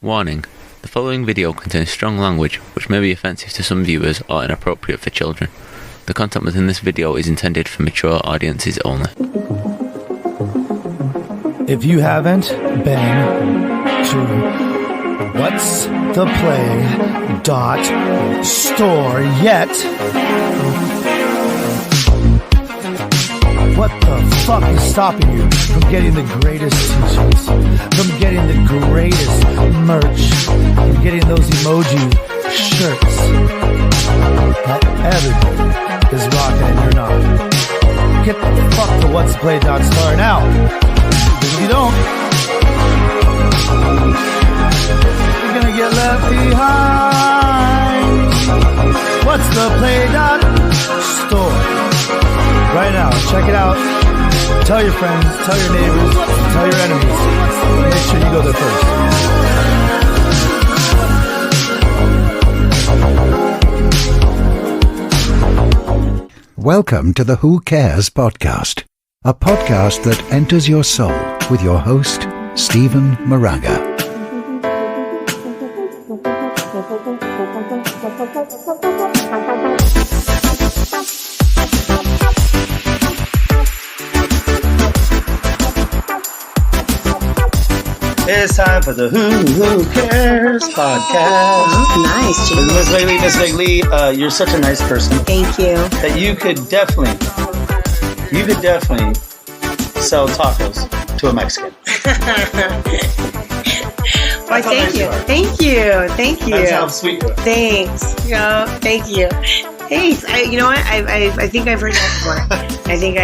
Warning: the following video contains strong language which may be offensive to some viewers or inappropriate for children. The content within this video is intended for mature audiences only. If you haven't been to whatstheplay.store yet, what the fuck is stopping you from getting the greatest t-shirts, from getting the greatest merch, from getting those emoji shirts that everybody is rocking and you're not? Get the fuck to whatstheplay.store now. Because if you don't, you're gonna get left behind. Whatstheplay.store. Right now, check it out. Tell your friends, tell your neighbors, tell your enemies. Make sure you go there first. Welcome to the Who Cares podcast, a podcast that enters your soul with your host, Stephen Moraga. It's time for the Who Cares podcast. Oh, nice, Jimmy. Miss Meg Lee, you're such a nice person. Thank you. That you could definitely sell tacos to a Mexican. Why, thank you. Thank you. Thank you. That's how sweet you are. Thanks. Thank you. Thanks. You know what? I think I've heard that before. I think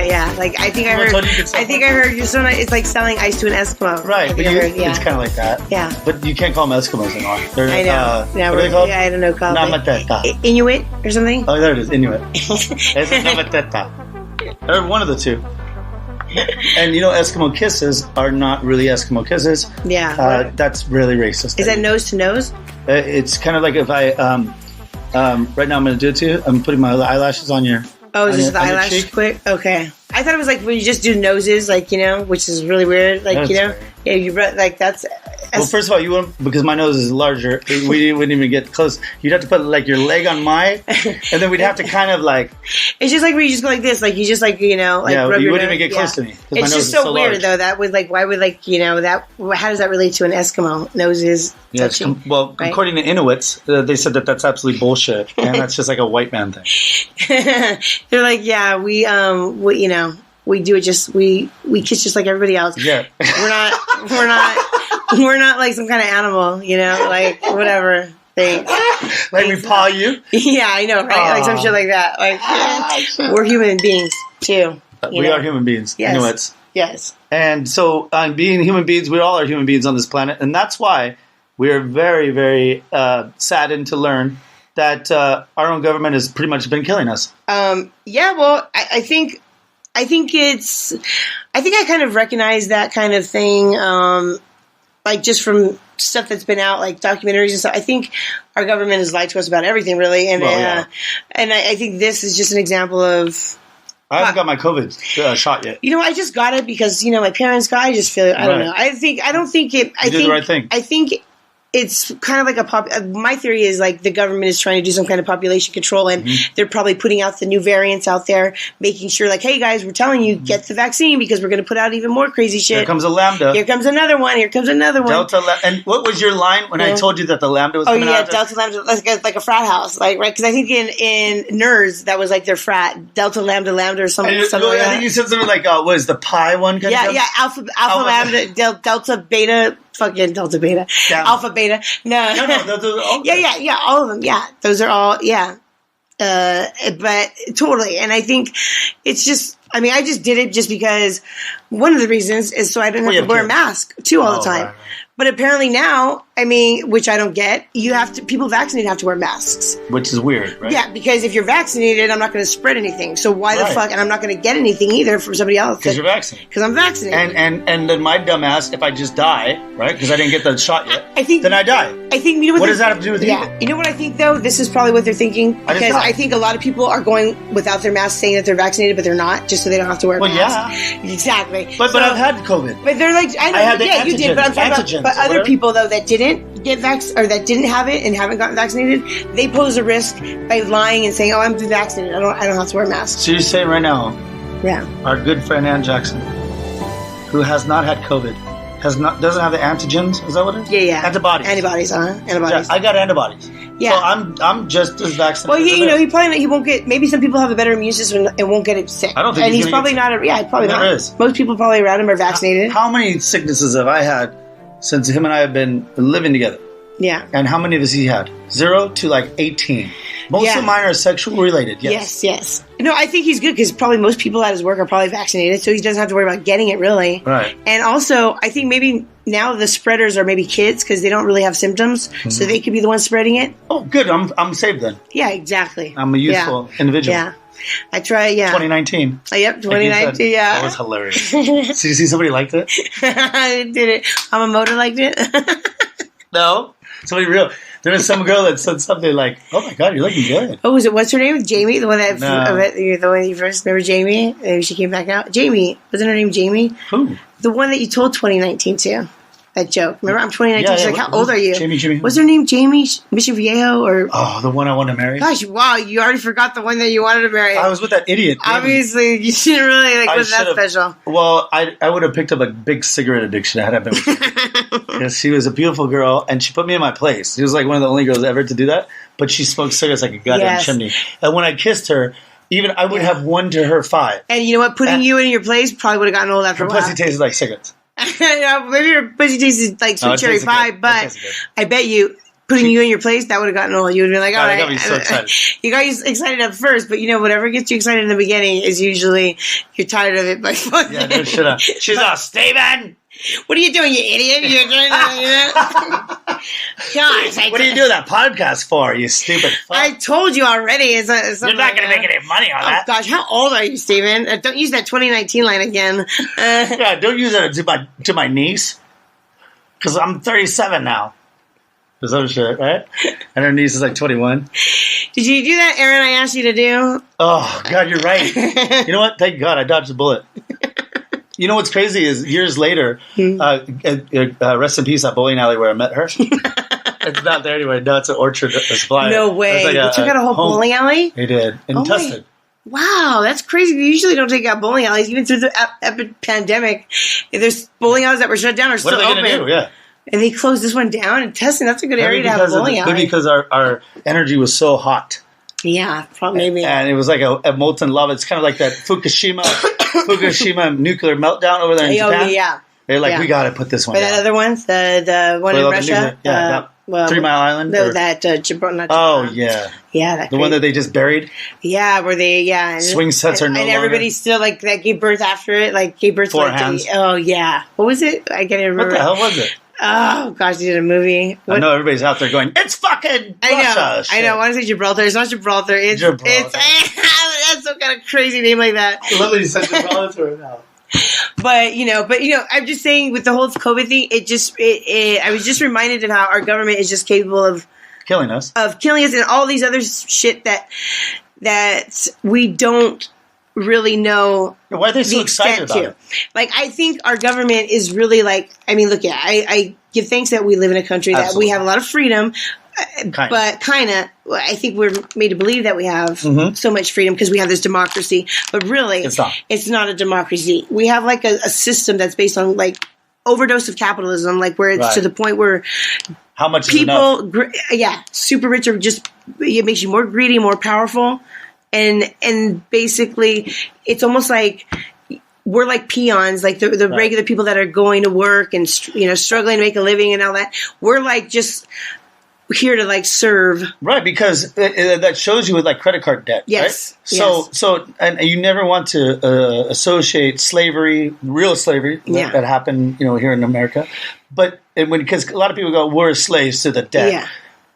I heard you're so nice. It's like selling ice to an Eskimo. Right. But it's kind of like that. Yeah. But you can't call them Eskimos anymore. I know. What are they called? Yeah, I don't know. Called Namateta. Inuit or something? Oh, there it is. Inuit. It's Namateta. Or one of the two. And you know, Eskimo kisses are not really Eskimo kisses. Yeah. That's really racist. Is that nose to nose? It's kind of like if I right now I'm going to do it to you. I'm putting my eyelashes on your. Oh, is this the eyelash quick? Okay. I thought it was like when you just do noses, like, you know, which is really weird. Like, you know, weird. Yeah, you like that's. Well, first of all, you wouldn't, because my nose is larger. We wouldn't even get close. You'd have to put like your leg on mine, and then we'd have to kind of like. It's just like where you just go like this, like you just like, you know, like. Yeah, you wouldn't even get close to me. It's just so weird large. Though. That would like, why would like, you know, that? How does that relate to an Eskimo? Noses. Yeah, well, right? According to Inuits, they said that that's absolutely bullshit, and that's just like a white man thing. They're like, yeah, we you know. We do it just we kiss just like everybody else. Yeah. We're not like some kind of animal, you know, like whatever. Like we paw you? Yeah, I know, right? Aww. Like some shit like that. Like we're human beings too. We are human beings. Yes. Inuits. Yes. And so being human beings, we all are human beings on this planet, and that's why we are very, very saddened to learn that our own government has pretty much been killing us. Yeah, well, I think I kind of recognize that kind of thing, like just from stuff that's been out, like documentaries and stuff. I think our government has lied to us about everything, really, and and I think this is just an example of. I haven't got my COVID shot yet. You know, I just got it because my parents got. I just feel I don't know. I don't think it. You did the right thing. I think. It's kind of like my theory is like the government is trying to do some kind of population control, and they're probably putting out the new variants out there, making sure like, hey guys, we're telling you, get the vaccine because we're going to put out even more crazy shit. Here comes a Lambda. Here comes another one. Here comes another one. Delta and what was your line when I told you that the Lambda was coming out? Oh yeah, Delta Lambda, like a frat house, like right? Because I think in NERS that was like their frat, Delta Lambda or something. I think you said something like, what is the Pi one? Yeah, Alpha Lambda, Delta Beta. Fucking Delta Beta, Alpha Beta. No, those are all yeah, all of them. Yeah, those are all. Yeah, but totally. And I think it's just. I mean, I just did it just because one of the reasons is so I didn't have to wear a mask too all the time. Right. But apparently now, I mean, which I don't get, people vaccinated have to wear masks. Which is weird, right? Yeah, because if you're vaccinated, I'm not going to spread anything. So why the fuck, and I'm not going to get anything either from somebody else. Because you're vaccinated. Because I'm vaccinated. And then my dumb ass, if I just die, right, because I didn't get the shot yet, then I die. I think, you know what does that have to do with you? You know what I think, though? This is probably what they're thinking. Because I think a lot of people are going without their mask saying that they're vaccinated, but they're not, just so they don't have to wear a mask. Yeah. Exactly. But I've had COVID. But they're like, I know, I had the antigen, you did, but I'm talking about other people, though, that didn't, that didn't have it and haven't gotten vaccinated, they pose a risk by lying and saying, "Oh, I'm vaccinated. I don't have to wear a mask." So you're saying right now, Yeah. our good friend Ann Jackson, who has not had COVID, doesn't have the antigens. Is that what it is? Yeah. Antibodies. Antibodies. Yeah, I got antibodies. Yeah. So I'm just as vaccinated. Well, he won't get. Maybe some people have a better immune system and won't get it sick. I don't think and he's probably not. Probably Never not. is. Most people probably around him are vaccinated. How many sicknesses have I had since him and I have been living together? Yeah. And how many has he had? 0 to like 18. Most of mine are sexual related. Yes. No, I think he's good because probably most people at his work are probably vaccinated, so he doesn't have to worry about getting it really. Right. And also, I think maybe now the spreaders are maybe kids because they don't really have symptoms, so they could be the ones spreading it. Oh, good. I'm saved then. Yeah, exactly. I'm a useful individual. Yeah. I try, 2019. Yep, 2019, yeah. That was hilarious. So you see somebody liked it? I did it. Amamoto liked it. No. Somebody real. There was some girl that said something like, "Oh my God, you're looking good." Oh, what's her name? Jamie? The one that, No. the one you first, remember Jamie? Maybe she came back out. Jamie. Wasn't her name Jamie? Who? The one that you told 2019 to. That joke. Remember, I'm 2019. Yeah, She's like, how old are you? Jamie. What's her name? Jamie Mission Viejo? Or Oh, the one I want to marry? gosh, wow, you already forgot the one that you wanted to marry. I was with that idiot. Obviously, you didn't really wasn't that special. Well, I would have picked up a big cigarette addiction had I been with her. Because she was a beautiful girl, and she put me in my place. She was like one of the only girls ever to do that. But she smoked cigarettes like a goddamn chimney. And when I kissed her, even I would have 1 to her 5. And you know what? Putting you in your place probably would have gotten old after Her a while. pussy tasted like cigarettes. Maybe your pussy tastes like sweet cherry tasted pie, good. but I bet you putting you in your place, that would have gotten old. You would have been like, all right. I got me so excited. You got you excited at first, but whatever gets you excited in the beginning is usually you're tired of it by fucking. Yeah, no shit. She's all, "Steven! What are you doing, you idiot? You're doing Gosh, What are you doing that podcast for, you stupid fuck?" I told you already. You're not going to make any money on that. Oh, gosh, how old are you, Steven? Don't use that 2019 line again. Yeah, don't use that to my niece. Because I'm 37 now. Or some shit, right? And her niece is like 21. Did you do that errand I asked you to do? Oh, God, you're right. You know what? Thank God I dodged a bullet. You know what's crazy is years later, rest in peace, that bowling alley where I met her. It's not there anyway. No, it's an Orchard Supply. No way. Like you took out a whole bowling alley? They did. In Tustin. Wow, that's crazy. We usually don't take out bowling alleys. Even through the pandemic, there's bowling alleys that were shut down are still open. What are they going to do? Yeah. And they closed this one down. And Tustin, that's a good area to have a bowling alley. Maybe because our energy was so hot. Yeah, probably maybe. And it was like a molten lava. It's kind of like that Fukushima nuclear meltdown over there in Japan. Yeah. They're like, we got to put this one down. That other one? The one in Russia? That 3 Mile Island? No, that Gibraltar. Oh, yeah. Yeah. The one that they just buried? Yeah, where they, swing sets are no longer. And everybody's still, like, that gave birth after it. Gave birth to 4 hands. Oh, yeah. What was it? I can't even remember. What the hell was it? Oh, gosh, they did a movie. I know everybody's out there going, it's fucking Russia. I know. I want to say Gibraltar. It's not Gibraltar. It's that's some kind of crazy name like that. I love that you said Gibraltar now. But I'm just saying with the whole COVID thing, I was just reminded of how our government is just capable of killing us, and all these other shit that we don't really know. Why are they so excited about it? Like, I think our government is really I give thanks that we live in a country that we have a lot of freedom. But I think we're made to believe that we have so much freedom because we have this democracy. But really, it's not a democracy. We have like a system that's based on like overdose of capitalism, like where it's to the point where how much people, super rich are it makes you more greedy, more powerful, and basically it's almost like we're like peons, like the regular people that are going to work and struggling to make a living and all that. We're like just here to like serve, right? Because that shows you with like credit card debt. Yes. Right? So and you never want to associate real slavery that happened, here in America. But because a lot of people go, we're slaves to the debt. Yeah.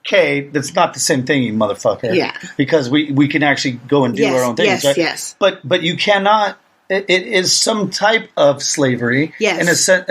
Okay, that's not the same thing, you motherfucker. Yeah. Because we can actually go and do our own things. Yes. Right? Yes. But you cannot it is some type of slavery, yes, in a sense,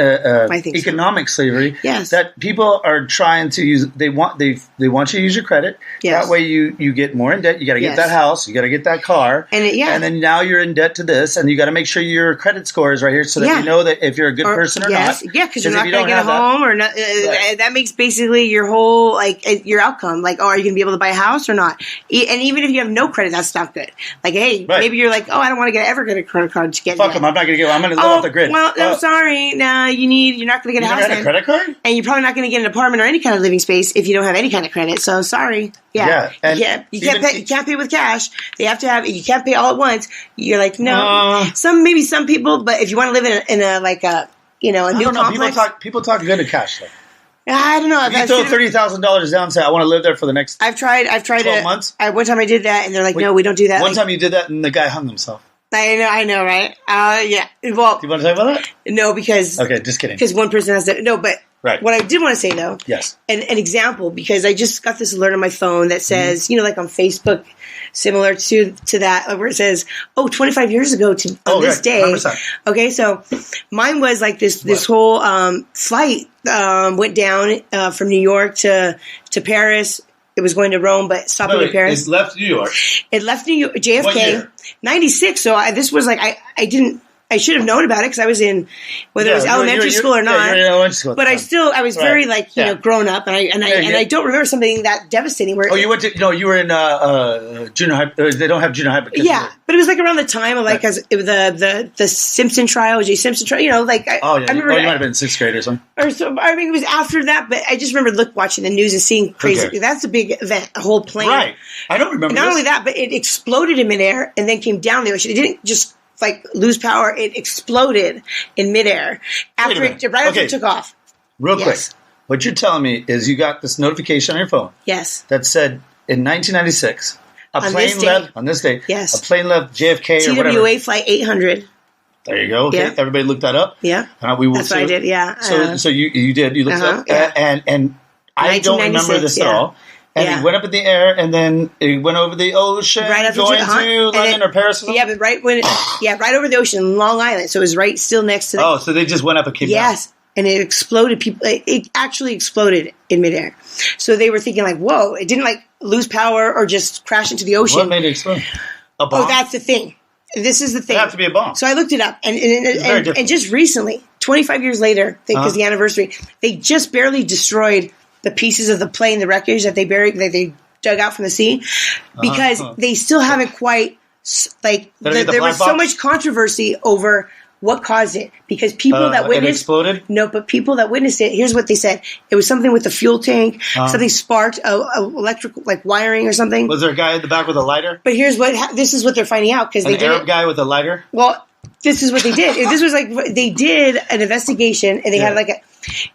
economic slavery. Yes, that people are trying to use. They want you to use your credit. Yes. That way you get more in debt. You got to get that house. You got to get that car. And then now you're in debt to this, and you got to make sure your credit score is right here, so that you know that if you're a good person or not. Yeah, because you're not going to get a home or not. That makes basically your whole your outcome. Like, are you going to be able to buy a house or not? And even if you have no credit, that's not good. Like, hey, maybe you're like, I don't want to ever get a credit card to get. Fuck them. I'm not going to get. I'm going to live off the grid. Well, I'm sorry. Nah, you're not going to get a house. You never had a credit card, and you're probably not going to get an apartment or any kind of living space if you don't have any kind of credit. So sorry. Yeah. And you can't pay with cash. They have to have. You can't pay all at once. You're like, no. Some people, but if you want to live in a new complex. People talk good at cash though. I don't know. If you throw $30,000 down and say, I want to live there for the next I've tried 12 months. One time I did that, and they're like, no, we don't do that. One time you did that, and the guy hung himself. I know, right? Yeah. Well, do you want to talk about that? No, because... Okay, just kidding. Because one person has to... No, but what I did want to say, though... Yes. An example, because I just got this alert on my phone that says, like on Facebook, similar to that, where it says, 25 years ago on this day. 100%. Okay, so mine was like this whole flight went down from New York to Paris. It was going to Rome, but stopping in Paris. It left New York. It left New York. JFK. What year? 96. So this was like I should have known about it because I was in whether it was elementary school or not. You were in elementary school. But I was very grown up, and I don't remember something that devastating. Where you went to you were in junior high. They don't have junior high. But it was like around the time of the Simpson trial, O.J. Simpson trial. I remember. You might have been in sixth grade or something. It was after that, but I just remember watching the news and seeing crazy. Okay. That's a big event. A whole plane. Right. I don't remember. Not only that, but it exploded in midair and then came down the ocean. It didn't just lose power. It exploded in midair after it took off. Real quick, what you're telling me is you got this notification on your phone. Yes. That said in 1996, a plane left on this day. Yes. A plane left JFK TWA or whatever. TWA Flight 800. There you go. Okay. Yeah. Everybody looked that up. Yeah. That's what I did. Yeah. So you did. You looked it up. Yeah. And I don't remember this at all. And it went up in the air, and then it went over the ocean, going to London or Paris. Or something? Yeah, but right over the ocean, Long Island. So it was right still next to. So they just went up and came down. Yes, and it exploded. It actually exploded in midair. So they were thinking whoa! It didn't lose power or just crash into the ocean. What made it explode? A bomb. Oh, that's the thing. This is the thing. It have to be a bomb. So I looked it up, and just recently, 25 years later, because the anniversary, they just barely destroyed the pieces of the plane, the wreckage that they dug out from the sea, because they still haven't quite there was so much controversy over what caused it, because people that witnessed it exploded. No, but people that witnessed it. Here's what they said: it was something with the fuel tank, something sparked, electrical wiring or something. Was there a guy in the back with a lighter? But this is what they're finding out because they did Arab guy with a lighter. Well, this is what they did. This was they did an investigation and they had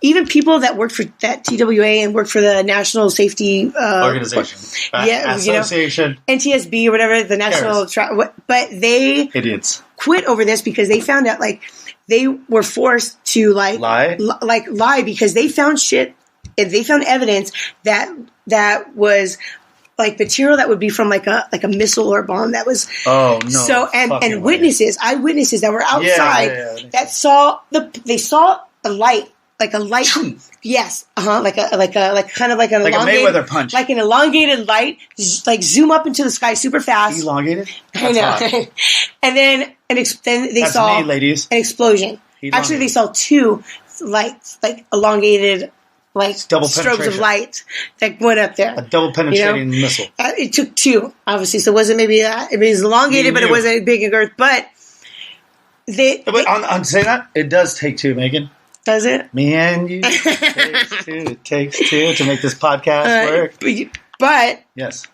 even people that worked for that TWA and worked for the National Safety Organization, Association, NTSB or whatever, the National, but they idiots quit over this because they found out they were forced to lie because they found shit and they found evidence that was material that would be from a missile or a bomb that was and eyewitnesses that were outside that saw they saw a light. Like a light, yes, like a kind of like an elongated, a Mayweather punch, like an elongated light, zoom up into the sky super fast. Elongated, I know. And then they saw ladies. An explosion. Elongated. Actually, they saw two lights, elongated, double strobes of light that went up there. A double penetrating missile. It took two, obviously, so it wasn't maybe it was elongated, but it wasn't big in girth. But on saying that, it does take two, Megan. Does it? Me and you. It takes two to make this podcast work. But yes.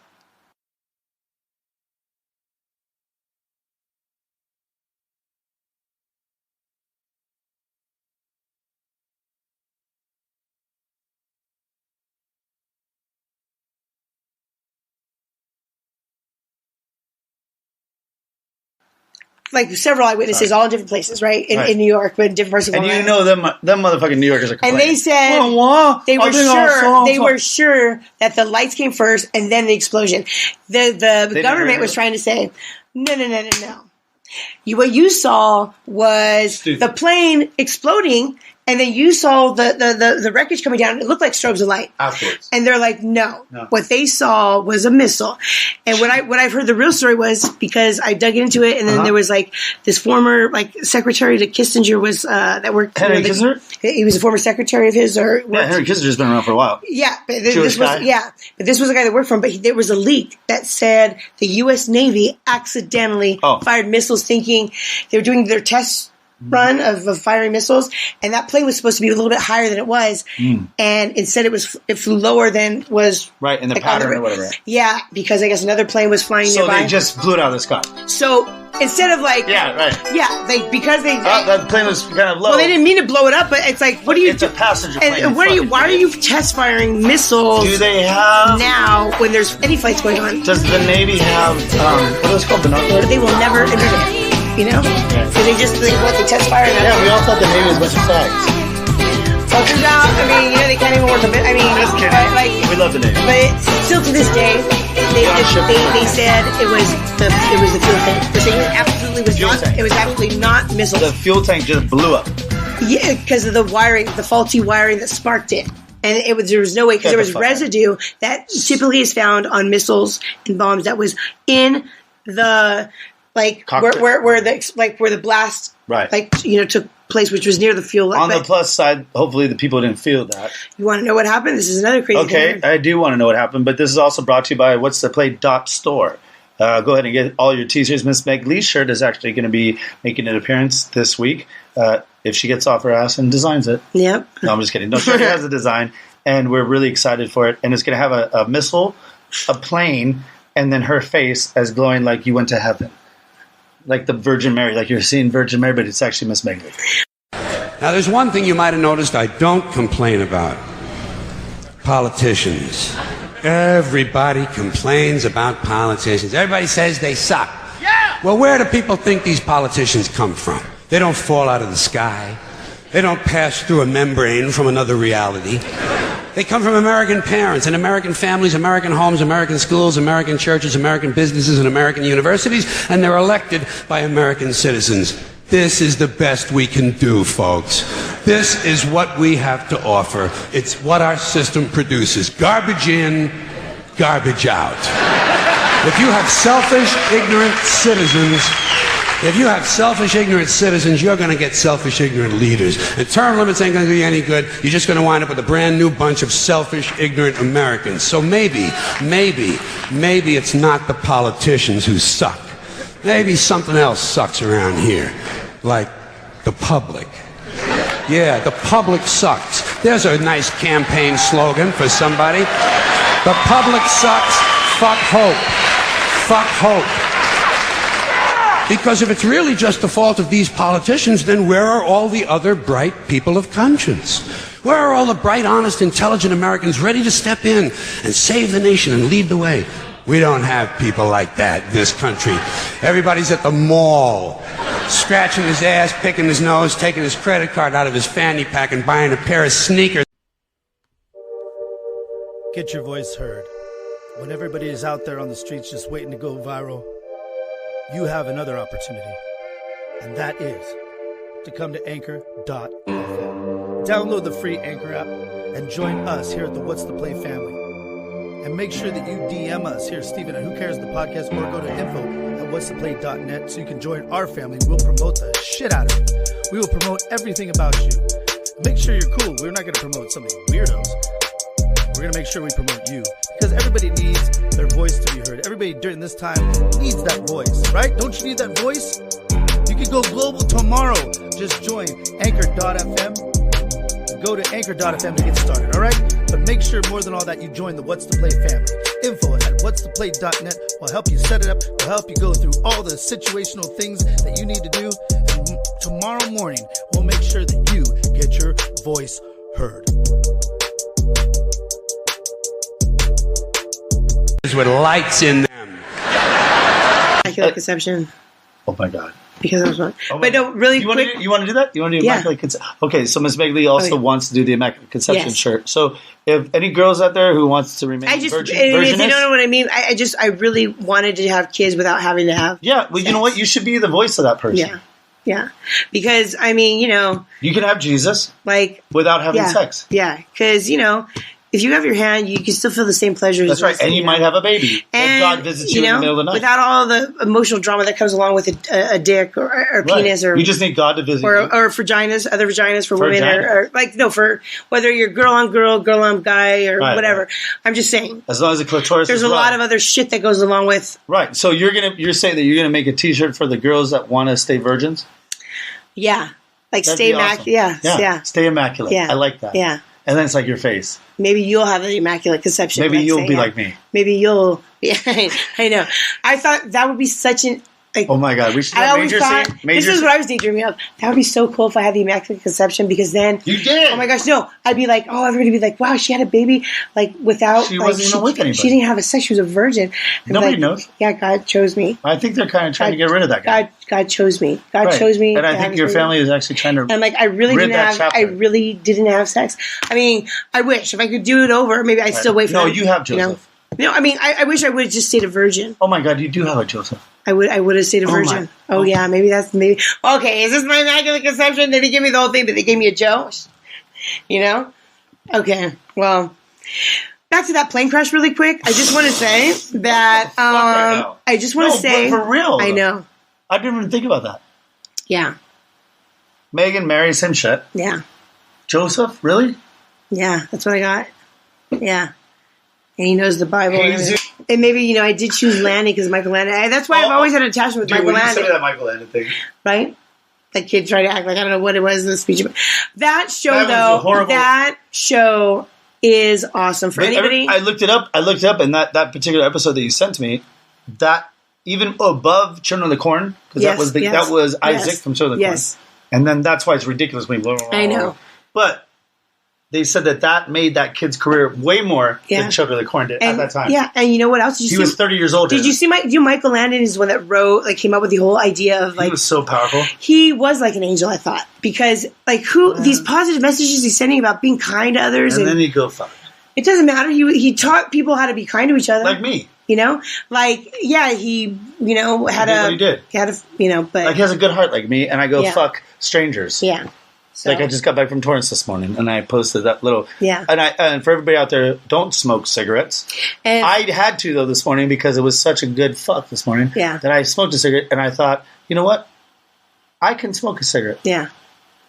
Several eyewitnesses, all in different places, right? In New York, but in different parts of Long Island. them motherfucking New Yorkers are complaining. And they said they were sure that the lights came first and then the explosion. The government was trying to say, no. What you saw was the plane exploding, and then you saw the wreckage coming down. It looked like strobes of light afterwards. And they're like, no. What they saw was a missile. And what I've heard the real story was, because I dug into it, and then there was like this former secretary to Kissinger was that worked. Henry Kissinger. He was a former secretary of his, Henry Kissinger's been around for a while. Yeah, but this was a guy that worked for him. But there was a leak that said the U.S. Navy accidentally fired missiles, thinking they were doing their tests run of firing missiles, and that plane was supposed to be a little bit higher than it was, and instead it flew lower than was right in the pattern or whatever. Yeah, because I guess another plane was flying nearby. So they just blew it out of the sky. So instead of that plane was kind of low. Well, they didn't mean to blow it up, but it's like, what are you? It's a passenger plane. And why are you test firing missiles? Do they have now when there's any flights going on? Does the Navy have what is it called, binoculars? They will never interdict. So they just they test fire. Yeah, we all thought the Navy was a bunch of fags. Well, turns out, they can't even work a bit. Just kidding. We love the Navy. But still to this day, they said it was the fuel tank. They're saying it was absolutely not missiles. The fuel tank just blew up. Yeah, because of the wiring, the faulty wiring that sparked it. And there was no way, because there was residue that typically is found on missiles and bombs that was in the where the blast took place, which was near the fuel. On the plus side, hopefully the people didn't feel that. You want to know what happened? This is another crazy thing. I do want to know what happened, but this is also brought to you by What's the Play .store. Go ahead and get all your teasers. Miss Meg Lee shirt is actually going to be making an appearance this week if she gets off her ass and designs it. Yep. No, I'm just kidding. No, she has a design, and we're really excited for it. And it's going to have a missile, a plane, and then her face as glowing like you went to heaven. Like the Virgin Mary, like you're seeing Virgin Mary, but it's actually Miss Meg Lee. Now, there's one thing you might have noticed I don't complain about. Politicians. Everybody complains about politicians. Everybody says they suck. Yeah! Well, where do people think these politicians come from? They don't fall out of the sky. They don't pass through a membrane from another reality. They come from American parents and American families, American homes, American schools, American churches, American businesses, and American universities, and they're elected by American citizens. This is the best we can do, folks. This is what we have to offer. It's what our system produces. Garbage in, garbage out. If you have selfish, ignorant citizens, you're going to get selfish, ignorant leaders. And term limits ain't going to do you any good. You're just going to wind up with a brand new bunch of selfish, ignorant Americans. So maybe it's not the politicians who suck. Maybe something else sucks around here. Like the public. Yeah, the public sucks. There's a nice campaign slogan for somebody. The public sucks. Fuck hope. Fuck hope. Because if it's really just the fault of these politicians, then where are all the other bright people of conscience? Where are all the bright, honest, intelligent Americans ready to step in and save the nation and lead the way? We don't have people like that in this country. Everybody's at the mall, scratching his ass, picking his nose, taking his credit card out of his fanny pack and buying a pair of sneakers. Get your voice heard. When everybody is out there on the streets just waiting to go viral, you have another opportunity, and that is to come to Anchor.fm. Download the free Anchor app and join us here at the What's the Play family. And make sure that you DM us here, Stephen, at Who Cares the Podcast, or go to info@whatstheplay.net so you can join our family. We'll promote the shit out of you. We will promote everything about you. Make sure you're cool. We're not going to promote some of you weirdos. We're going to make sure we promote you, because everybody needs their voice to be heard. Everybody during this time needs that voice, right? Don't you need that voice? You can go global tomorrow. Just join Anchor.fm. Go to Anchor.fm to get started, all right? But make sure more than all that you join the What's the Play family. Info@whatstheplay.net will help you set it up. Will help you go through all the situational things that you need to do. And tomorrow morning, we'll make sure that you get your voice heard. With lights in them. Immaculate conception. Oh my God. because I was wrong. But no, really quick. You want to do that? You want to do Immaculate Conception? Okay, so Miss Meg Lee also wants to do the Immaculate Conception shirt. So if any girls out there who wants to remain virgin, if you don't know what I mean, I really wanted to have kids without having to have well, sex. You know what? You should be the voice of that person. Yeah. Because, I mean, you can have Jesus without having sex. Yeah, because, if you have your hand, you can still feel the same pleasure. That's right. And you might have a baby. And God visits you in the middle of the night. Without all the emotional drama that comes along with a dick or penis. Or you just need God to visit you. Or vaginas, other vaginas for women. Or for whether you're girl on guy or whatever. I'm just saying. As long as the clitoris there's a lot of other shit that goes along with. Right. So you're saying that you're going to make a t-shirt for the girls that want to stay virgins? Yeah. Stay immaculate. Awesome. Yeah. Stay immaculate. Yeah. I like that. Yeah. And then it's like your face. Maybe you'll have the Immaculate Conception. Maybe you'll be like me. Maybe you'll. Yeah, I know. I thought that would be such an. Oh my God, we should have major scene. This is what I was daydreaming of. That would be so cool if I had the Immaculate Conception, because then you did. Oh my gosh, no! I'd be like, everybody would be like, wow, she had a baby without. She wasn't even with anybody. She didn't have a sex. She was a virgin. Nobody knows. Yeah, God chose me. I think they're kind of trying to get rid of that guy. God chose me. God chose me. And I think your family is actually trying to. And I really didn't have sex. I mean, I wish if I could do it over, maybe I'd still wait for. No, you have Joseph. No, I mean, I wish I would have just stayed a virgin. Oh my God, you do have a Joseph. I would have stayed a virgin. Yeah, maybe okay, is this my Immaculate Conception? Did he give me the whole thing, but they gave me a Joe? Okay, well, back to that plane crash really quick. I just want to say that, I just want to say. For real. I know. I didn't even think about that. Yeah. Meghan marries him shit. Yeah. Joseph, really? Yeah, that's what I got. Yeah. And he knows the Bible. And maybe, I did choose Landy because Michael Landy. That's why I've always had an attachment with Michael Landy. You said that Michael Landy thing. Right? That kid tried to act like I don't know what it was in the speech. That show is awesome for anybody. I looked it up, and that particular episode that you sent to me, that even above Children of the Corn, because that was Isaac from Children of the Corn. And then that's why it's ridiculous when I know. But they said that made that kid's career way more than Children of the Corn did at that time. Yeah, and you know what else? He was 30 years old. Did you see Michael Landon is the one that came up with the whole idea of he was so powerful. He was like an angel, I thought, because these positive messages he's sending about being kind to others, and then he go fuck. It doesn't matter. He taught people how to be kind to each other, like me. He had what he did. He had but he has a good heart like me, and I go fuck strangers. Yeah. So. I just got back from Torrance this morning, and I posted that little. Yeah. And for everybody out there, don't smoke cigarettes. And I had to though this morning because it was such a good fuck this morning. Yeah. That I smoked a cigarette, and I thought, you know what, I can smoke a cigarette. Yeah.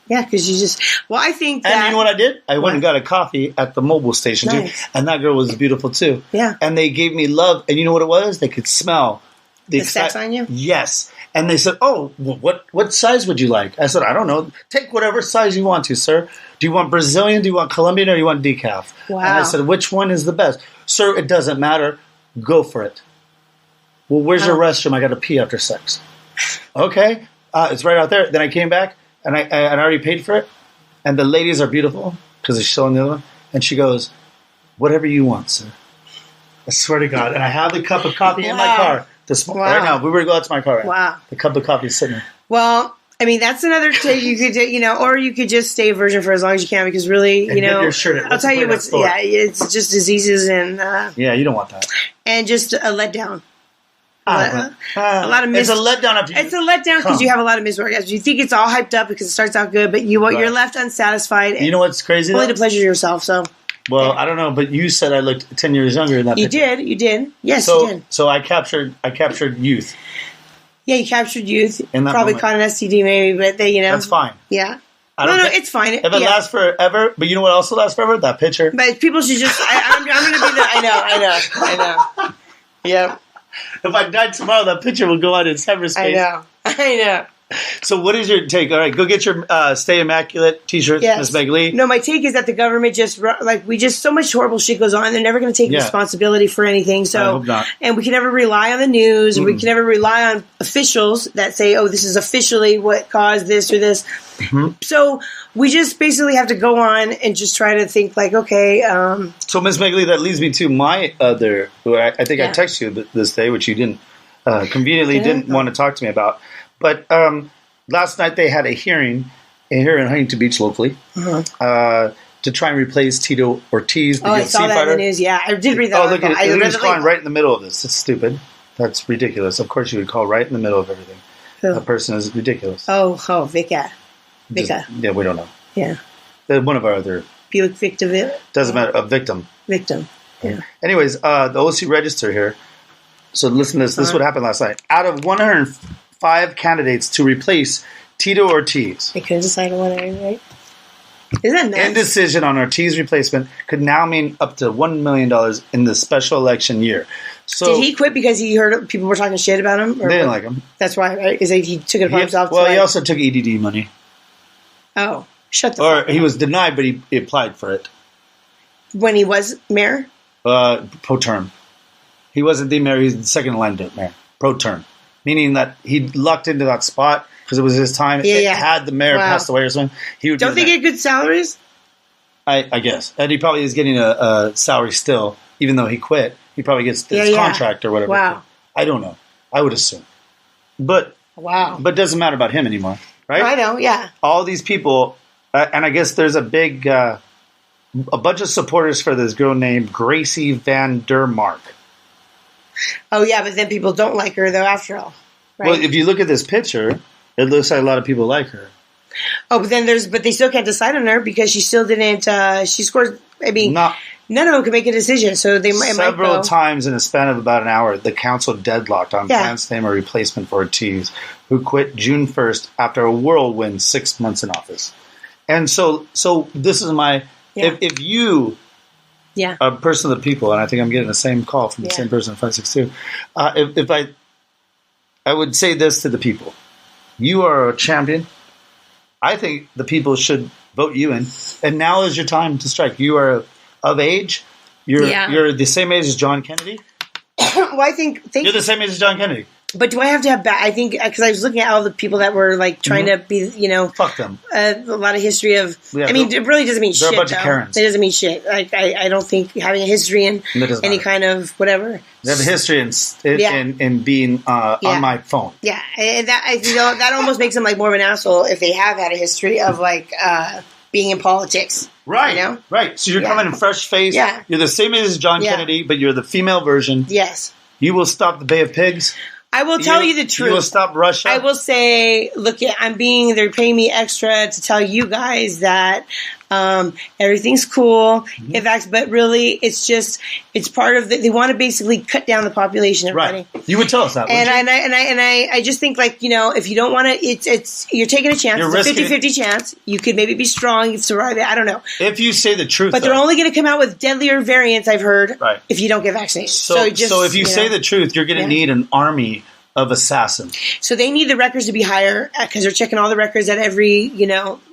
Yeah, because you just. Well, I think. And you know what I did? I went and got a coffee at the mobile station too, and that girl was beautiful too. Yeah. And they gave me love, and you know what it was? They could smell the sex on you. Yes. And they said, "Oh, what size would you like?" I said, "I don't know. Take whatever size you want to, sir. Do you want Brazilian? Do you want Colombian? Or do you want decaf?" Wow. And I said, "Which one is the best, sir? It doesn't matter. Go for it." Well, where's your restroom? I got to pee after sex. Okay, it's right out there. Then I came back and I already paid for it. And the ladies are beautiful because it's showing the other one. And she goes, "Whatever you want, sir." I swear to God. And I have the cup of coffee in my car. Right now, we were to go out to my car. Right? Wow. The cup of coffee is sitting there. Well, I mean, that's another take you could do, or you could just stay a virgin for as long as you can, because really, your shirt I'll tell you what's, it's just diseases and. Yeah, you don't want that. And just a letdown. A lot of it's a letdown. It's a letdown because you have a lot of missed orgasms. You think it's all hyped up because it starts out good, but you're left unsaccessified. You know what's crazy? Only to pleasure yourself, so. Well, I don't know, but you said I looked 10 years younger in that picture. You did. Yes, you did. So I captured youth. Yeah, you captured youth. In that probably moment. caught an STD maybe, but That's fine. Yeah. It's fine. If it lasts forever, but you know what also lasts forever? That picture. But people should just, I'm going to be I know. Yeah. If I died tomorrow, that picture will go out in cyberspace. I know. So what is your take? All right, go get your Stay Immaculate t-shirt, Miss Meg Lee. No, my take is that the government so much horrible shit goes on. They're never going to take responsibility for anything. So, I hope not. And we can never rely on the news, and we can never rely on officials that say, "Oh, this is officially what caused this or this." Mm-hmm. So we just basically have to go on and just try to think okay. So Miss Meg Lee, that leads me to my other. I think I texted you this day, which you didn't conveniently didn't want to talk to me about. But last night they had a hearing here in Huntington Beach locally to try and replace Tito Ortiz. The I UFC saw that fighter. in the news. Yeah, I did read that. Oh, look at it. I read He's the calling label. right in the middle of this. It's stupid. That's ridiculous. Of course you would call right in the middle of everything. Who? That person is ridiculous. Vika. Yeah, we don't know. Yeah. One of our other... Buick victim. Doesn't matter. A victim. Victim. Yeah. Anyways, the OC register here. So listen to this. This is what happened last night. Out of 105 candidates to replace Tito Ortiz... They couldn't decide on one, right? Isn't that nice? Indecision on Ortiz replacement could now mean up to $1 million in the special election year. So did he quit because he heard people were talking shit about him? They didn't like him. That's why, right? Is that he took it upon himself? Well, he also took EDD money. Oh, shut the Or fuck he up. was denied, but he applied for it. When he was mayor? Pro term. He wasn't the mayor. He was the second line mayor. Pro term. Meaning that he lucked into that spot because it was his time. Had the mayor passed away or something, he would. Don't they get good salaries? I guess. And he probably is getting a salary still, even though he quit. He probably gets his contract or whatever. Wow. I don't know. I would assume. But it doesn't matter about him anymore, right? I know, yeah. All these people, and I guess there's a big, a bunch of supporters for this girl named Gracie Van Der Mark. Oh, yeah, but then people don't like her, though, after all. Right? Well, if you look at this picture, it looks like a lot of people like her. Oh, but then but they still can't decide on her because she still didn't, she scored, I mean, none of them can make a decision, so they might Several times in a span of about an hour, the council deadlocked on plans to name a replacement for Ortiz, who quit June 1st after a whirlwind 6 months in office. And so this is my, if you, a person of the people, and I think I'm getting the same call from the same person at 562, if I would say this to the people, you are a champion. I think the people should vote you in, and now is your time to strike. You are of age. You're the same age as John Kennedy. Well, I think you're the same age as John Kennedy. But do I have to have I think because I was looking at all the people that were like trying to be, fuck them. A lot of history of. I mean, it really doesn't mean shit. They're a bunch of Karens. It doesn't mean shit. Like I don't think having a history in any kind of whatever. They have a history in being on my phone. Yeah, and that almost makes them like more of an asshole if they have had a history of like being in politics. Right. Right. So you're coming in fresh face. Yeah. You're the same age as John Kennedy, but you're the female version. Yes. You will stop the Bay of Pigs. I will tell you the truth. You will stop Russia. I will say, look, they're paying me extra to tell you guys that everything's cool. In fact, but really, it's part of they want to basically cut down the population. Everybody. Right. You would tell us that. And I just think like, if you don't want to, you're taking a chance. It's a 50-50 chance. You could maybe be strong. You survive it. I don't know. If you say the truth, but they're only going to come out with deadlier variants. I've heard. Right. If you don't get vaccinated. So if you say the truth, you're going to need an army of assassins. So they need the records to be higher because they're checking all the records at every,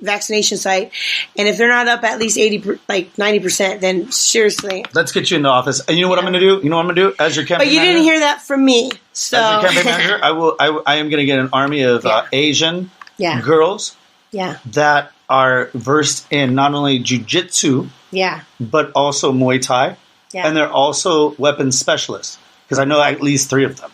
vaccination site. And if they're not up at least 90%, then seriously. Let's get you into office. And you know what I'm going to do? You know what I'm going to do? As your campaign manager? But you didn't hear that from me. So. As your campaign manager, I am going to get an army of Asian girls that are versed in not only jiu-jitsu, but also Muay Thai. Yeah. And they're also weapons specialists because I know at least 3 of them.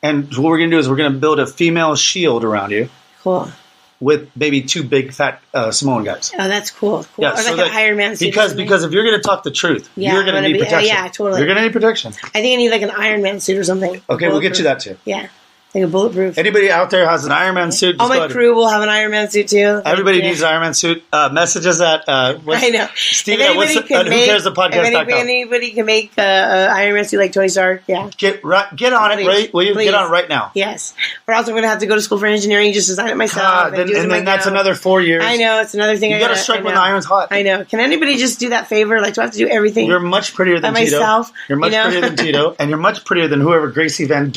And what we're going to do is we're going to build a female shield around you. Cool. With maybe 2 big, fat Samoan guys. Oh, that's cool. Yeah, or like an Iron Man suit. Because if you're going to talk the truth, you're going to need protection. Yeah, totally. You're going to need protection. I think I need like an Iron Man suit or something. Okay, we'll get you that too. Yeah. Like a bulletproof. Anybody out there has an Iron Man suit? All my crew will have an Iron Man suit too. Everybody needs an Iron Man suit. Messages at I know. Steven at who cares the podcast.com. Anybody can make an Iron Man suit like Tony Stark. Yeah. Get on it, right? Will you get on it right now? Yes. Or else I'm going to have to go to school for engineering, just design it myself. And then that's another 4 years. I know. It's another thing. You got to strike when the iron's hot. I know. Can anybody just do that favor? Like, do I have to do everything? You're much prettier than Tito. Myself. You're much prettier than Tito, and you're much prettier than whoever Gracie Van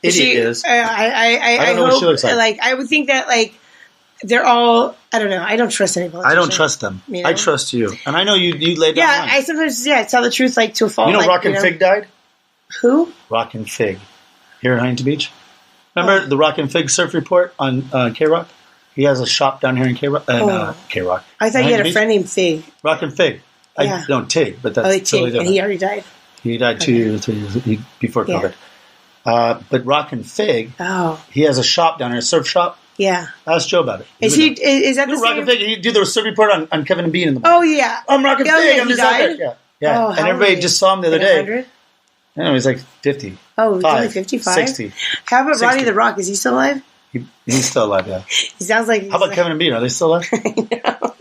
Idiot is. I don't know hope, what she looks like. I would think that they're all. I don't know. I don't trust anybody. I don't trust them. I trust you, and I know you laid down. Yeah, I sometimes tell the truth to a fault. You know, Rockin' Fig died. Who? Rockin' Fig, here in Huntington Beach. Remember the Rockin' Fig surf report on K-Rock? He has a shop down here in K-Rock. K-Rock. I thought you had a friend named Fig. Rockin' Fig. Yeah. Tig, but that's totally different. And he already died. He died 2 years, 3 years before COVID. But Rockin' Fig, he has a shop down there, a surf shop. Yeah. Ask Joe about it. Is that the same? Rockin' Fig, he did the surf report on Kevin and Bean in the morning. Oh, yeah. I'm Rockin' Fig. Yeah, I'm just out there. Yeah. And everybody just saw him the other day. 100? No, he's like 50. Oh, he's only 55? 60. How about 60. Rodney the Rock? Is he still alive? He's still alive, yeah. He sounds like... How about Kevin and Bean? Are they still alive? I know.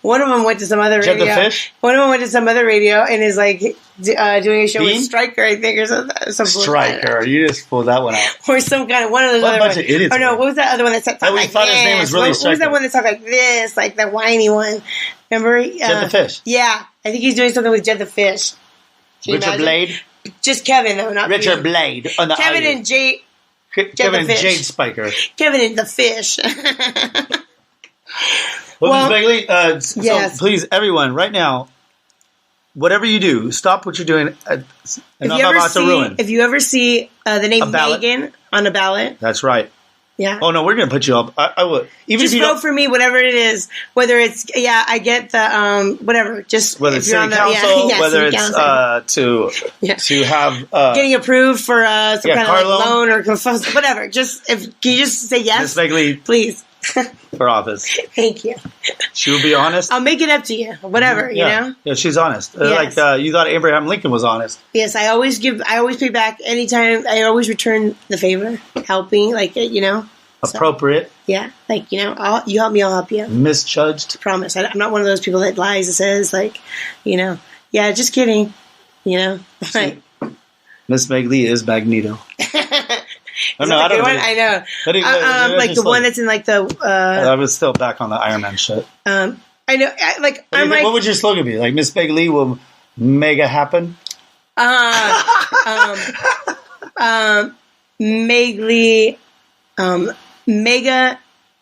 One of them went to some other radio. Jed the Fish? One of them went to some other radio and is like doing a show with Stryker, I think, or something. Stryker. You just pulled that one out. Or some kind of one of those other ones. Of idiots. Oh, no, what was that other one that said we thought his name was really Stryker. What was that one that talked like this, like the whiny one? Remember? Jed the Fish. Yeah. I think he's doing something with Jed the Fish. Richard Blade? Just Kevin, though, not Richard Blade. On the Kevin audio. and Jade. Kevin and Jade Spiker. Kevin and the Fish. Well, Miss Meg Lee, yes. So please, everyone, right now, whatever you do, stop what you're doing. If you ever see the name Megan on a ballot. That's right. Yeah. Oh, no, we're going to put you up. I would. Even just if you vote for me, whatever it is. Whether it's, I get the, whatever. Just whether it's city council, whether it's to have... getting approved for some kind Carlin. of loan or whatever. Can you just say yes? Miss Meg Lee. Please. For office. Thank you. She will be honest. I'll make it up to you. Whatever, you know? Yeah, she's honest. Yes. Like you thought Abraham Lincoln was honest. Yes, I always pay back anytime. I always return the favor. Helping, Appropriate. So, yeah, you help me, I'll help you. Misjudged. Promise. I'm not one of those people that lies and says, yeah, just kidding. Right. Miss Meg Lee is Magneto. I know. Like the one that's in the. I was still back on the Iron Man shit. I know. What would your slogan be? Like Miss Meg Lee will mega happen. Meg Lee, mega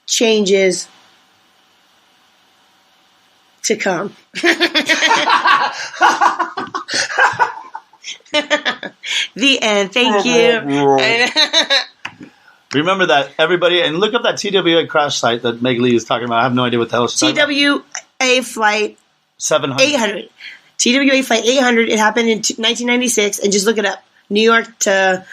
changes to come. The end. Thank you. Remember that, everybody, and look up that TWA crash site that Meg Lee is talking about. I have no idea what the hell she's talking about. TWA Flight 800. TWA Flight 800. It happened in 1996, and just look it up. New York to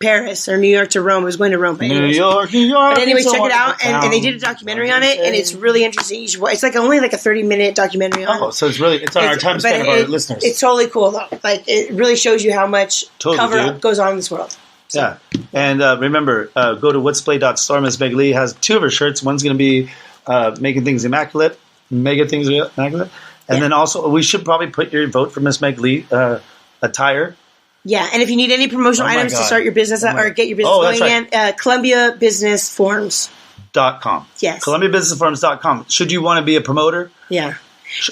Paris or New York to Rome. I was going to Rome. But New York. But anyway, check it out. And they did a documentary on it, and it's really interesting. You should watch. It's only a 30-minute documentary on it. Oh, so it's on our time span of our listeners. It's totally cool, though. It really shows you how much cover-up goes on in this world. So. Yeah. And remember, go to whatsplay.store. Miss Meg Lee has 2 of her shirts. One's going to be making things immaculate, mega things immaculate. And then also, we should probably put your vote for Miss Meg Lee attire. Yeah, and if you need any promotional items to start your business or get your business going again, ColumbiaBusinessForums.com. Yes. ColumbiaBusinessForums.com. Should you want to be a promoter? Yeah.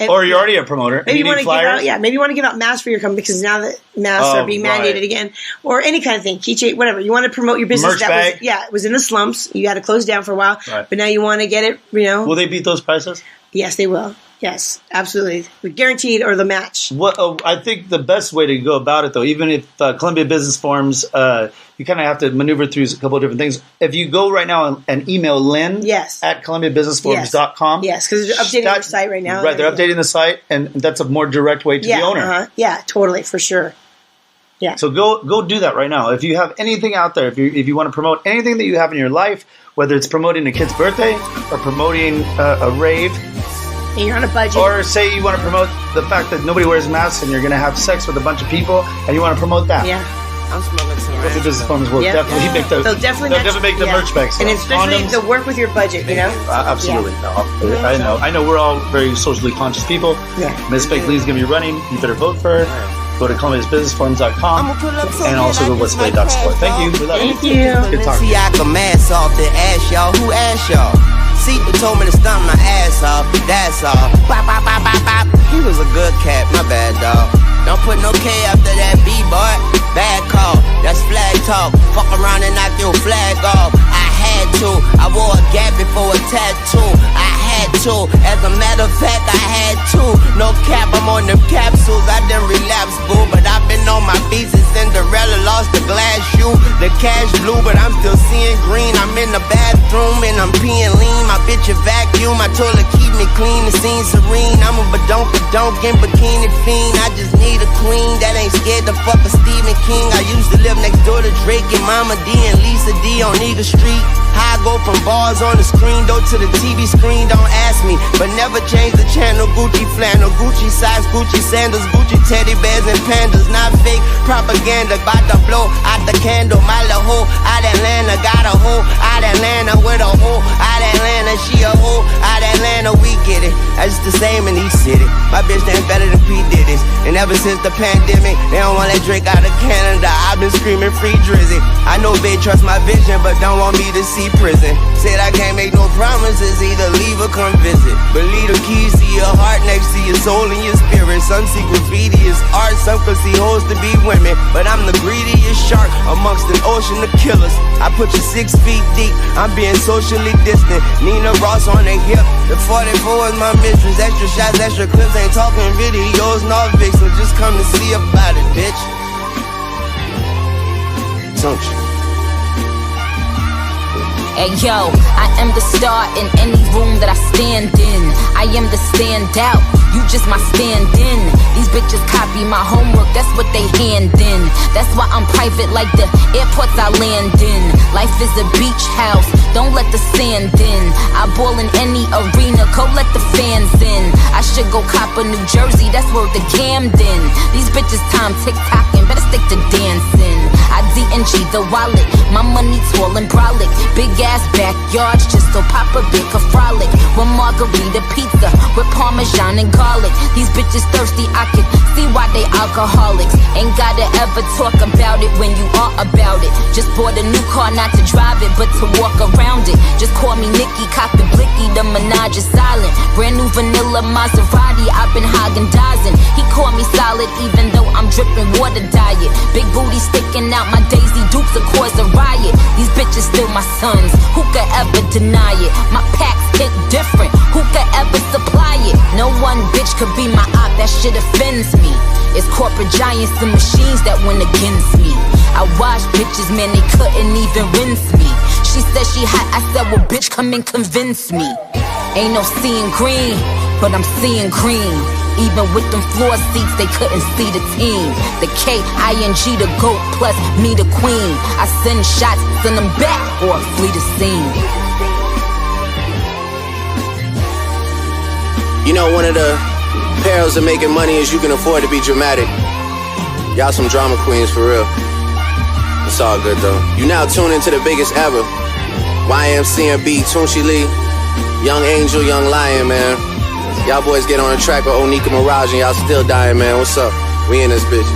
Or you're already a promoter. Maybe you want to give out, maybe you want to give out masks for your company because now that masks are being mandated again, or any kind of thing, keychain, whatever. You want to promote your business. Merch bag. It was in the slumps. You had to close down for a while, but now you want to get it. Will they beat those prices? Yes, they will. Yes, absolutely. Guaranteed or the match. I think the best way to go about it, though, even if Columbia Business Forums, you kind of have to maneuver through a couple of different things. If you go right now and email Lynn at ColumbiaBusinessForums.com. Yes, because they're updating their site right now. Right, they're updating the site, and that's a more direct way to the owner. Yeah, totally, for sure. Yeah. So go do that right now. If you have anything out there, if you want to promote anything that you have in your life, whether it's promoting a kid's birthday or promoting a rave, and you're on a budget. Or say you want to promote the fact that nobody wears masks and you're going to have sex with a bunch of people and you want to promote that. Yeah. I'm smoking some. Columbia Business Forums will definitely make the merch bags. And especially the work with your budget, absolutely. Yeah. No, I know we're all very socially conscious people. Yeah. Miss Meg Lee's going to be running. You better vote for her. Go to ColumbiaBusinessForums.com and also go to whatsplay.store. Thank you. We love you. Thank you. Good talking. See, I can mask off the ass, y'all. Who asked y'all? Seaton told me to stomp my ass off, that's all. Bop, bop, bop, bop, bop. He was a good cat, my bad dog. Don't put no K after that B, boy. Bad call, that's flag talk. Fuck around and knock your flag off. I had to, I wore a gap before a tattoo. I had to, as a matter of fact, I had to. No cap, I'm on them capsules, I done relapse, boo. But I've been on my feet since Cinderella lost the glass shoe. The cash blue, but I'm still seeing green. I'm in the bathroom and I'm peeing lean. My bitch a vacuum, I told her keep me clean. It fiend serene. I'm a badonk in bikini fiend. I just need a queen that ain't scared to fuck a Stephen King. I used to live next door to Drake and Mama D and Lisa D on Eagle Street. How I go from bars on the screen door to the TV screen, don't ask me. But never change the channel. Gucci flannel, Gucci socks, Gucci sandals, Gucci teddy bears and pandas. Not fake propaganda, bout to blow out the candle. My little hoe out Atlanta, got a hoe out Atlanta with a hoe out Atlanta. She a hoe out Atlanta, we get it. That's the same in each city. My bitch ain't better than P. Diddy's. And ever since the pandemic, they don't want that Drake out of Canada. I've been screaming free Drizzy. I know they trust my vision, but don't want me to see prison. Said I can't make no promises, either leave or come visit. But leave the keys to your heart next to your soul and your spirit. Some see graffiti as art, some could see hoes to be women. But I'm the greediest shark amongst an ocean of killers. I put you 6 feet deep, I'm being socially distant. Nina Ross on the hip, the 44 is my mistress. Extra shots, extra clips, ain't talking videos, no Vic, so just come to see about it, bitch. Don't you? Hey yo, I am the star in any room that I stand in. I am the standout, you just my stand-in. These bitches copy my homework, that's what they hand in. That's why I'm private like the airports I land in. Life is a beach house, don't let the sand in. I ball in any arena, go let the fans in. I should go cop a New Jersey, that's where the Camden. These bitches time tick-tocking, better stick to dancing. I D&G the wallet, my money tall and brolic. Big ass backyards, just so Papa Big could frolic. One margarita pizza with Parmesan and garlic. These bitches thirsty, I can see why they alcoholics. Ain't gotta ever talk about it when you are about it. Just bought a new car, not to drive it, but to walk around it. Just call me Nikki, cop the blicky, the Minaj is silent. Brand new vanilla Maserati, I've been Haagen-Dazsing. He called me solid, even though I'm dripping water diet. Big booty sticking out, my Daisy Dukes will cause a riot. These bitches still my sons, who could ever deny it? My packs hit different, who could ever supply it? No one bitch could be my op, that shit offends me. It's corporate giants and machines that went against me. I watched bitches, man, they couldn't even rinse me. She said she hot, I said, well, bitch, come and convince me. Ain't no seeing green, but I'm seeing green. Even with them floor seats, they couldn't see the team. The K-I-N-G, the GOAT, plus me, the queen. I send shots, send them back, or flee the scene. You know, one of the perils of making money is you can afford to be dramatic. Y'all some drama queens for real. It's all good though. You now tune into the biggest ever. YMCMB, Tunchi Lee, Young Angel, Young Lion, man. Y'all boys get on the track with Onika Mirage and y'all still dying, man. What's up? We in this bitch.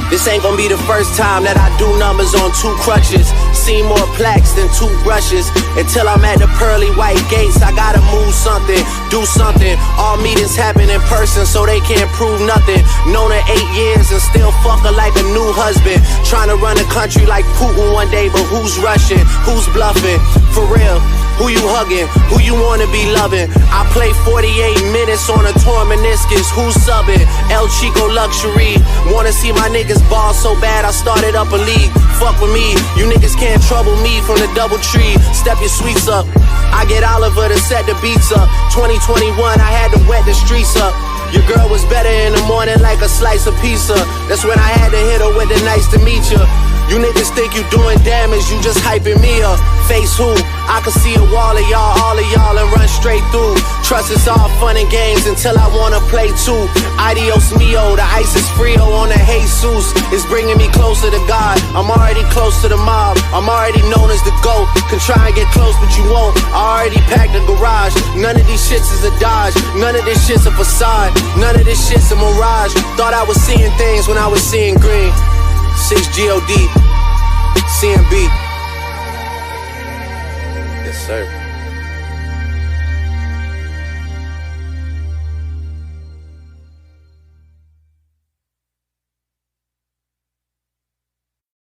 This ain't gonna be the first time that I do numbers on 2 crutches. See more plaques than 2 brushes. Until I'm at the pearly white gates, I gotta move something, do something. All meetings happen in person, so they can't prove nothing. Known her 8 years and still fuck her like a new husband. Trying to run the country like Putin one day, but who's rushing? Who's bluffing? For real, who you hugging? Who you wanna be loving? I play 48 minutes on a torn meniscus. Who's subbing? El Chico Luxury. Wanna see my niggas ball so bad I started up a league. Fuck with me, you niggas can't trouble me from the double tree. Step your sweets up. I get Oliver to set the beats up. 2021, I had to wet the streets up. Your girl was better in the morning like a slice of pizza. That's when I had to hit her with the nice to meet ya. You niggas think you doing damage, you just hyping me up. Face who? I can see a wall of y'all, all of y'all, and run straight through. Trust it's all fun and games until I wanna play too. Adios mio, the ice is frio on the Jesus. It's bringing me closer to God. I'm already close to the mob. I'm already known as the GOAT. Can try and get close, but you won't. I already packed the garage. None of these shits is a Dodge. None of this shit's a facade. None of this shit's a mirage. Thought I was seeing things when I was seeing green. 6 GOD, CMB. Yes, sir.